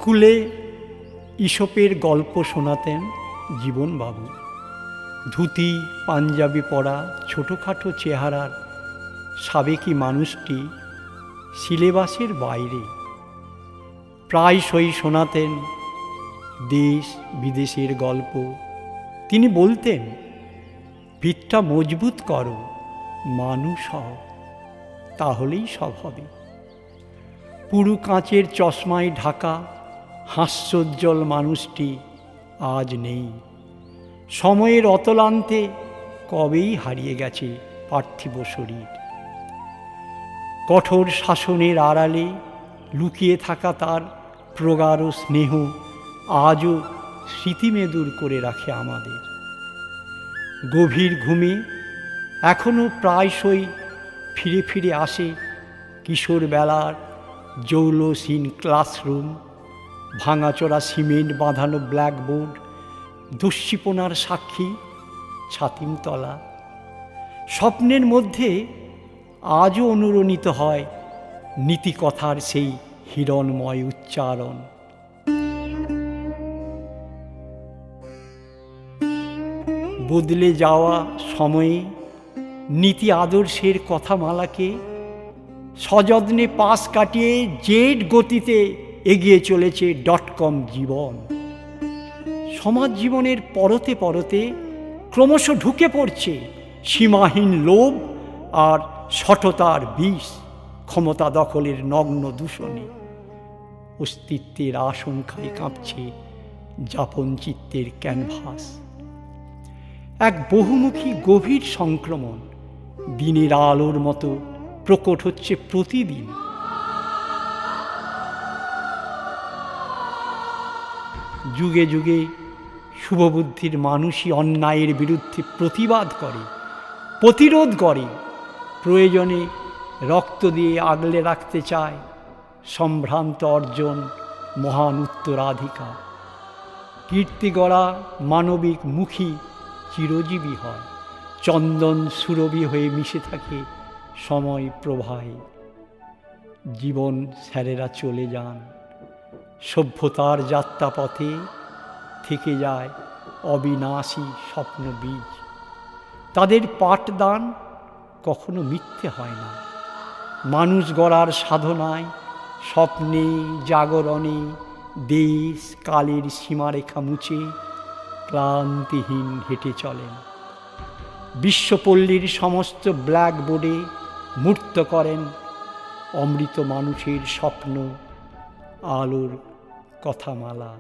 স্কুলে ঈশপের গল্প শোনাতেন জীবনবাবু। ধুতি পাঞ্জাবি পরা ছোটোখাটো চেহারার সাবেকি মানুষটি সিলেবাসের বাইরে। প্রায়শই শোনাতেন দেশ বিদেশের গল্প। তিনি বলতেন, ভিতটা মজবুত করো, মানুষ হও, তাহলেই সব হবে। পুরু কাঁচের চশমায় ঢাকা হাস্যোজ্জ্বল মানুষটি আজ নেই। সময়ের অতলান্তে কবেই হারিয়ে গেছে পার্থিব শরীর। কঠোর শাসনের আড়ালে লুকিয়ে থাকা তার প্রগাঢ় স্নেহ আজও স্মৃতিমেদুর করে রাখে আমাদের। গভীর ঘুমে এখনও প্রায়শই ফিরে ফিরে আসে কিশোর বেলার জৌলসীন ক্লাসরুম, ভাঙাচোরা সিমেন্ট বাঁধানো ব্ল্যাকবোর্ড, দুশ্চিপনার সাক্ষী ছাতিমতলা। স্বপ্নের মধ্যে আজও অনুরণিত হয় নীতিকথার সেই হিরণময় উচ্চারণ। বদলে যাওয়া সময়ে নীতি আদর্শের কথামালাকে সযত্নে পাশ কাটিয়ে জেট গতিতে এগিয়ে চলেছে .com জীবন। সমাজ জীবনের পরতে পরতে ক্রমশ ঢুকে পড়ছে সীমাহীন লোভ আর সঠতার বিষ, ক্ষমতা দখলের নগ্ন দূষণে। অস্তিত্বের আশঙ্কায় কাঁপছে যাপন চিত্তের ক্যানভাস। এক বহুমুখী গভীর সংক্রমণ দিনের আলোর মতো প্রকট হচ্ছে প্রতিদিন। যুগে যুগে শুভবুদ্ধির মানুষই অন্যায়ের বিরুদ্ধে প্রতিবাদ করে, প্রতিরোধ করে, প্রয়োজনে রক্ত দিয়ে আগলে রাখতে চায় সম্ভ্রান্ত অর্জন, মহান উত্তরাধিকার। কীর্তি গড়া মানবিক মুখী চিরজীবী হয়, চন্দন সুরভি হয়ে মিশে থাকে সময় প্রবাহে। জীবন স্যারেরা চলে যান, সভ্যতার যাত্রাপথে থেকে যায় অবিনাশী স্বপ্ন বীজ। তাদের পাঠদান কখনো মিথ্যে হয় না। মানুষ গড়ার সাধনায়, স্বপ্নে, জাগরণে দেশ কালের সীমারেখা মুছে ক্লান্তিহীন হেঁটে চলেন। বিশ্বপল্লীর সমস্ত ব্ল্যাকবোর্ডে মূর্ত করেন অমৃত মানুষের স্বপ্ন, আলোর কথামালা।